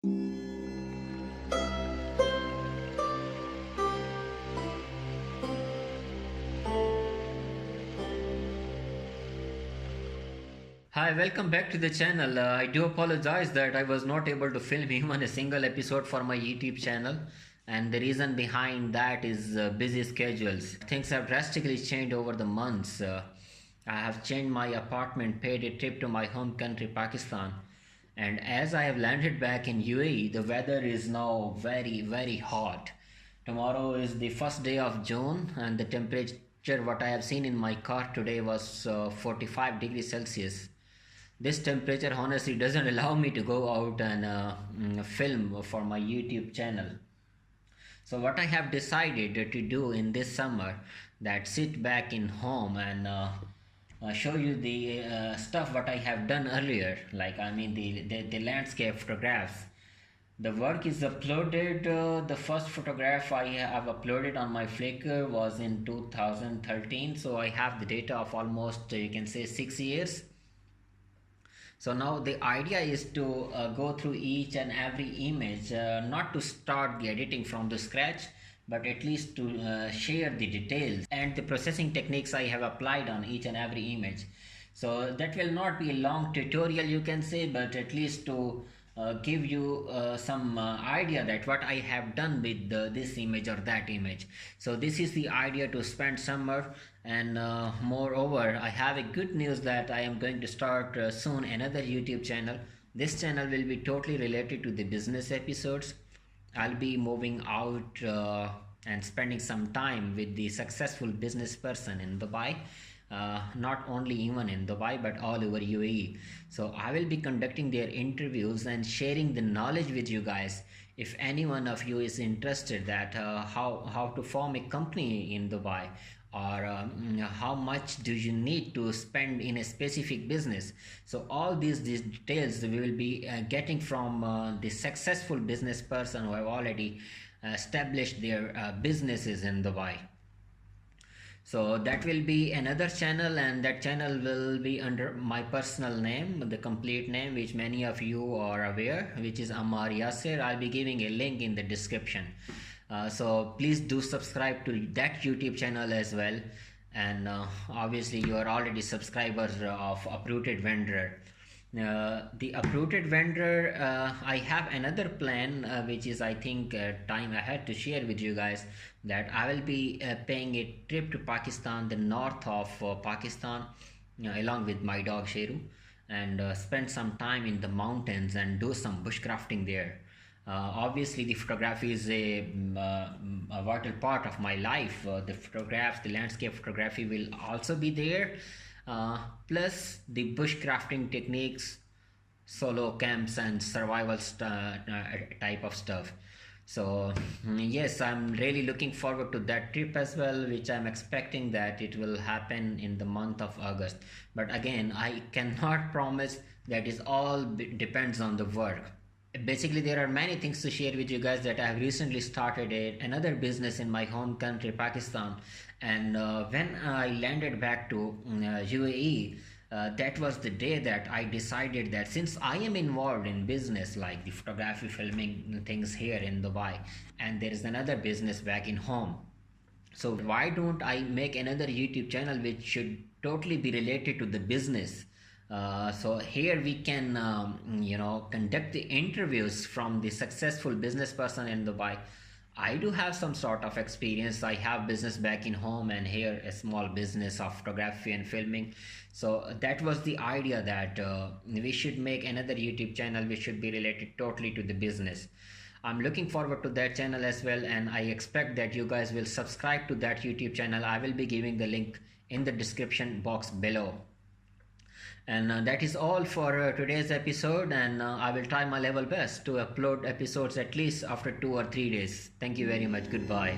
Hi, welcome back to the channel. I do apologize that I was not able to film even a single episode for my YouTube channel, and the reason behind that is busy schedules. Things have drastically changed over the months. I have changed my apartment, paid a trip to my home country, Pakistan, and as I have landed back in UAE, the weather is now very hot. Tomorrow is the first day of June, and the temperature what I have seen in my car today was 45 degrees Celsius. This temperature honestly doesn't allow me to go out and film for my YouTube channel. So what I have decided to do in this summer, that sit back in home and show you the stuff what I have done earlier, like I mean the landscape photographs. The work is uploaded. The first photograph I have uploaded on my Flickr was in 2013, so I have the data of almost you can say 6 years. So now the idea is to go through each and every image, not to start the editing from the scratch, but at least to share the details and the processing techniques I have applied on each and every image. So that will not be a long tutorial you can say, but at least to give you some idea that what I have done with this image or that image. So this is the idea to spend summer, and moreover I have a good news that I am going to start soon another YouTube channel. This channel will be totally related to the business episodes. I'll be moving out and spending some time with the successful business person in Dubai, not only even in Dubai but all over UAE. So I will be conducting their interviews and sharing the knowledge with you guys. If any one of you is interested that how to form a company in Dubai, or how much do you need to spend in a specific business, so all these details we will be getting from the successful business person who have already established their businesses in Dubai. So that will be another channel, and that channel will be under my personal name, the complete name which many of you are aware, which is Ammar Yasser. I'll be giving a link in the description. So please do subscribe to that YouTube channel as well, and obviously you are already subscribers of Uprooted Vendor. The Uprooted Vendor, I have another plan which is I think time ahead to share with you guys, that I will be paying a trip to Pakistan, the north of Pakistan, along with my dog Sheru, and spend some time in the mountains and do some bushcrafting there. Obviously the photography is a vital part of my life. The photographs, the landscape photography will also be there, plus the bushcrafting techniques, solo camps and survival type of stuff. So yes, I'm really looking forward to that trip as well, which I'm expecting that it will happen in the month of August. But again, I cannot promise. That is all depends on the work. Basically there are many things to share with you guys, that I have recently started another business in my home country Pakistan, and when I landed back to UAE, that was the day that I decided that since I am involved in business like the photography filming things here in Dubai, and there is another business back in home, so why don't I make another YouTube channel which should totally be related to the business. So here we can conduct the interviews from the successful business person in Dubai. I do have some sort of experience. I have business back in home, and here a small business of photography and filming. So that was the idea, that we should make another YouTube channel which should be related totally to the business. I'm looking forward to that channel as well, and I expect that you guys will subscribe to that YouTube channel. I will be giving the link in the description box below. And that is all for today's episode, and I will try my level best to upload episodes at least after 2 or 3 days. Thank you very much. Goodbye.